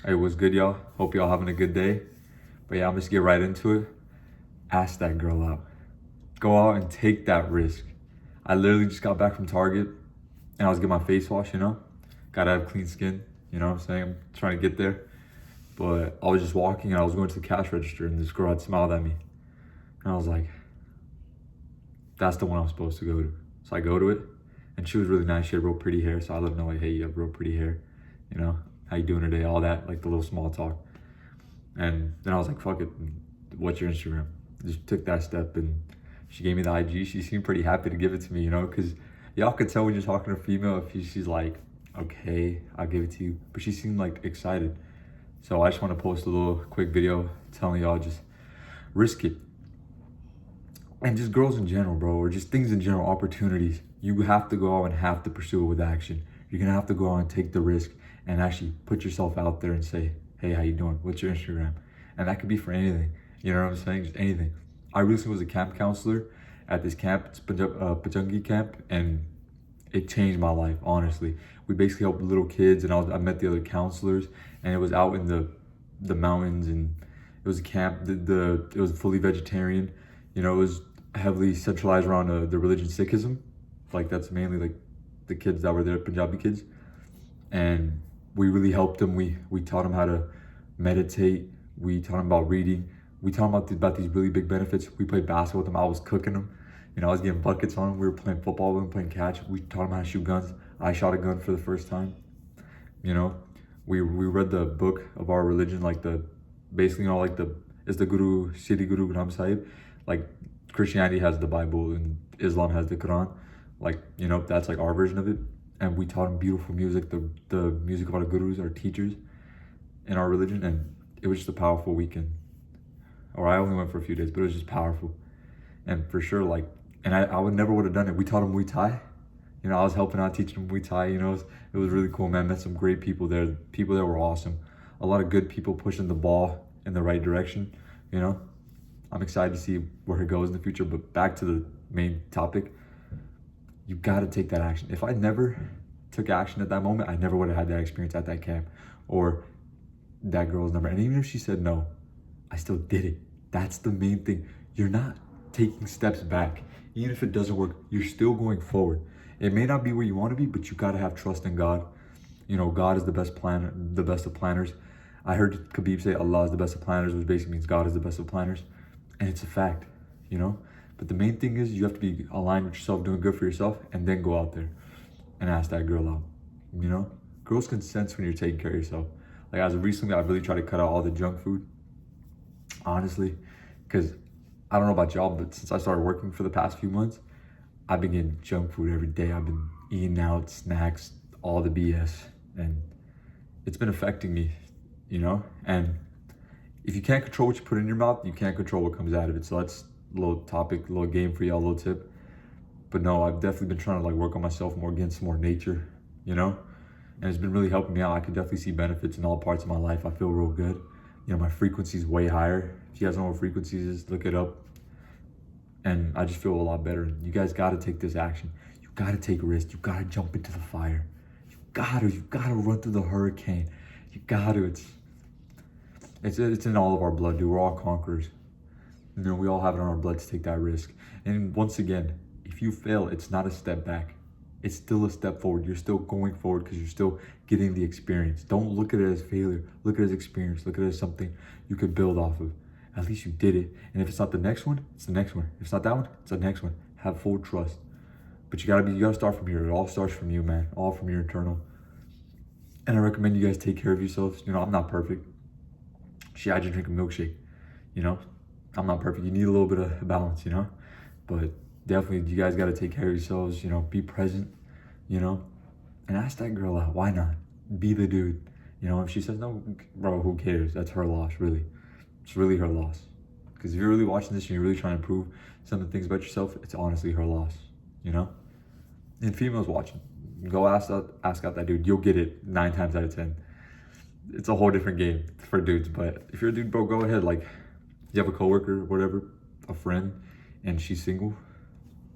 Hey, what's good, y'all? Hope y'all having a good day. But yeah, I'm just get right into it. Ask that girl out. Go out and take that risk. I literally just got back from Target and I was getting my face wash, Gotta have clean skin, you know what I'm saying? I'm trying to get there. But I was just walking and I was going to the cash register and this girl had smiled at me. And I was like, that's the one I'm supposed to go to. So I go to it and she was really nice. She had real pretty hair. So I let her know, like, hey, you have real pretty hair. How you doing today? All that, like the little small talk. And then I was like, fuck it, what's your Instagram? Just took that step and she gave me the IG. She seemed pretty happy to give it to me, because y'all could tell when you're talking to a female if she's like, okay, I'll give it to you. But she seemed like excited. So I just want to post a little quick video telling y'all just risk it. And just girls in general, bro, or just things in general, opportunities. You have to go out and have to pursue it with action. You're gonna have to go out and take the risk and actually put yourself out there and say, hey, how you doing? What's your Instagram? And that could be for anything. You know what I'm saying? Just anything. I recently was a camp counselor at this camp, it's Pachungi camp, and it changed my life, honestly. We basically helped little kids, and I met the other counselors, and it was out in the mountains, and it was a camp. It was fully vegetarian. It was heavily centralized around the religion Sikhism. Like that's mainly like the kids that were there, Punjabi kids, and we really helped them. We taught them how to meditate. We taught them about reading. We taught them about these really big benefits. We played basketball with them. I was cooking them. I was getting buckets on them. We were playing football with them, playing catch. We taught them how to shoot guns. I shot a gun for the first time. We read the book of our religion, like basically, it's the Guru, Sri Guru Granth Sahib. Like Christianity has the Bible and Islam has the Quran. That's like our version of it. And we taught them beautiful music, the music of our gurus, our teachers in our religion. And it was just a powerful weekend. Or I only went for a few days, but it was just powerful. And for sure, and I would never would have done it. We taught them Muay Thai. I was helping out teaching them Muay Thai. It was really cool, man. Met some great people there. People that were awesome. A lot of good people pushing the ball in the right direction. I'm excited to see where it goes in the future. But back to the main topic, you gotta take that action. If I never took action at that moment, I never would have had that experience at that camp or that girl's number. And even if she said no, I still did it. That's the main thing. You're not taking steps back. Even if it doesn't work, you're still going forward. It may not be where you want to be, but you gotta have trust in God. God is the best planner, the best of planners. I heard Khabib say Allah is the best of planners, which basically means God is the best of planners. And it's a fact, But the main thing is you have to be aligned with yourself, doing good for yourself, and then go out there and ask that girl out, Girls can sense when you're taking care of yourself. Like as of recently, I've really tried to cut out all the junk food, honestly, because I don't know about y'all, but since I started working for the past few months, I've been getting junk food every day. I've been eating out, snacks, all the BS, and it's been affecting me, And if you can't control what you put in your mouth, you can't control what comes out of it. So that's a little topic, a little game for y'all, a little tip. But no, I've definitely been trying to work on myself more, get some more nature, And it's been really helping me out. I can definitely see benefits in all parts of my life. I feel real good. My frequency is way higher. If you guys know what frequencies is, look it up. And I just feel a lot better. You guys gotta take this action. You gotta take risks. You gotta jump into the fire. You gotta run through the hurricane. You gotta, it's in all of our blood, dude. We're all conquerors. We all have it in our blood to take that risk. And once again, if you fail, it's not a step back. It's still a step forward. You're still going forward because you're still getting the experience. Don't look at it as failure. Look at it as experience. Look at it as something you could build off of. At least you did it. And if it's not the next one, it's the next one. If it's not that one, it's the next one. Have full trust. But you gotta start from here. It all starts from you, man. All from your internal. And I recommend you guys take care of yourselves. I'm not perfect. I just drink a milkshake. I'm not perfect. You need a little bit of balance, But definitely, you guys got to take care of yourselves, be present, and ask that girl out. Why not? Be the dude. If she says no, bro, who cares? That's her loss, really. It's really her loss. Because if you're really watching this and you're really trying to improve some of the things about yourself, it's honestly her loss, And females watching, go ask out that dude. You'll get it 9 times out of 10. It's a whole different game for dudes. But if you're a dude, bro, go ahead. You have a coworker, whatever, a friend, and she's single.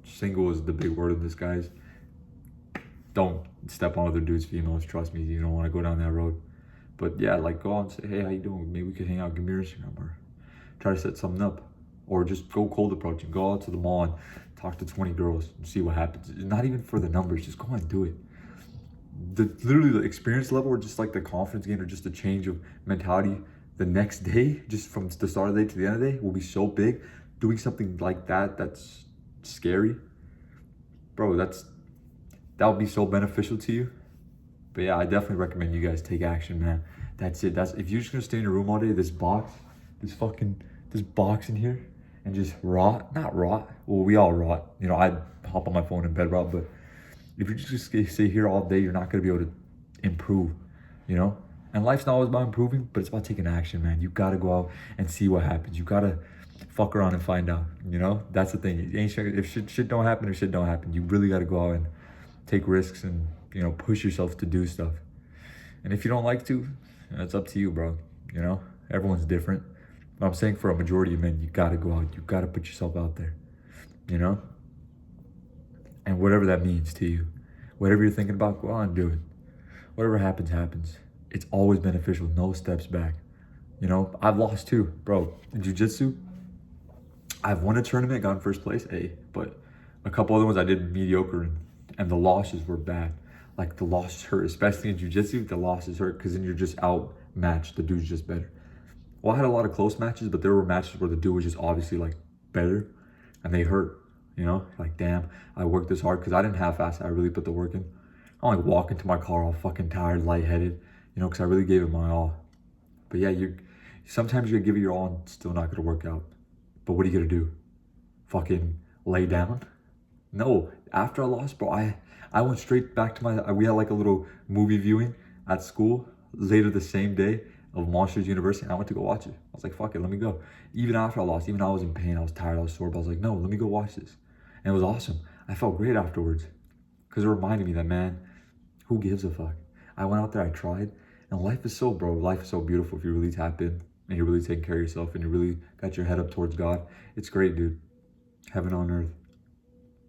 Single is the big word in disguise. Don't step on other dudes' females. Trust me, you don't want to go down that road. But yeah, like go out and say, hey, how you doing? Maybe we could hang out, give me your Instagram, or try to set something up. Or just go cold approach and go out to the mall and talk to 20 girls and see what happens. Not even for the numbers, just go and do it. Literally the experience level, or just like the confidence gain, or just the change of mentality the next day, just from the start of the day to the end of the day, will be so big. Doing something like that, that's scary, bro, that would be so beneficial to you. But yeah, I definitely recommend you guys take action, man. That's it. That's, if you're just gonna stay in your room all day, this box in here, and just not rot. Well, we all rot. You know, I'd hop on my phone in bed rot, but if you just stay here all day, you're not gonna be able to improve, you know? And life's not always about improving, but it's about taking action, man. You gotta go out and see what happens. You gotta fuck around and find out, you know? That's the thing. If shit don't happen, if shit don't happen, you really gotta go out and take risks and, you know, push yourself to do stuff. And if you don't like to, it's up to you, bro. You know, everyone's different. But I'm saying for a majority of men, you gotta go out. You gotta put yourself out there, you know? And whatever that means to you, whatever you're thinking about, go on and do it. Whatever happens, happens. It's always beneficial, no steps back. You know, I've lost too, bro. In jiu-jitsu, I've won a tournament, gotten first place, but a couple other ones I did mediocre in, and the losses were bad. Like the losses hurt, especially in jiu-jitsu, the losses hurt because then you're just outmatched. The dude's just better. Well, I had a lot of close matches, but there were matches where the dude was just obviously like better, and they hurt. You know, like damn, I worked this hard because I didn't half-ass it. I really put the work in. I don't like walk into my car all fucking tired, lightheaded, you know, because I really gave it my all. But yeah, sometimes you're gonna give it your all and still not gonna work out. But what are you gonna do? Fucking lay down? No. After I lost, bro, I went straight back to we had like a little movie viewing at school later the same day of Monsters University, and I went to go watch it. I was like, fuck it, let me go. Even after I lost, even though I was in pain, I was tired, I was sore, but I was like, no, let me go watch this. And it was awesome. I felt great afterwards because it reminded me that, man, who gives a fuck? I went out there, I tried, and life is so beautiful if you really tap in and you're really taking care of yourself and you really got your head up towards God. It's great, dude. Heaven on earth.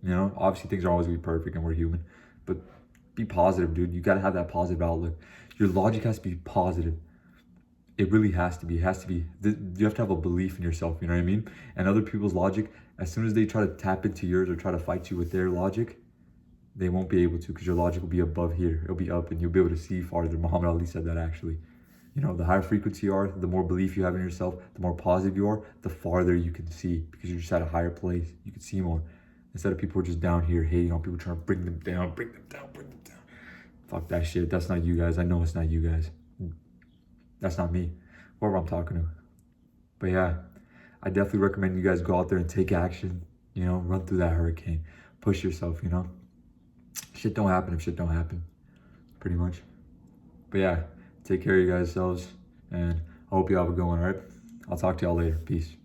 You know, obviously things are always gonna be perfect and we're human, but be positive, dude. You gotta have that positive outlook. Your logic has to be positive. It really has to be. It has to be. You have to have a belief in yourself, you know what I mean? And other people's logic, as soon as they try to tap into yours or try to fight you with their logic, they won't be able to, because your logic will be above here. It'll be up and you'll be able to see farther. Muhammad Ali said that actually. You know, the higher frequency you are, the more belief you have in yourself, the more positive you are, the farther you can see because you're just at a higher place. You can see more. Instead of people who are just down here hating on people, trying to bring them down. Fuck that shit. That's not you guys. I know it's not you guys. That's not me. Whoever I'm talking to. But yeah, I definitely recommend you guys go out there and take action. You know, run through that hurricane. Push yourself, you know. Shit don't happen if shit don't happen. Pretty much. But yeah, take care of you guys selves. And I hope you have a good one, alright? I'll talk to y'all later. Peace.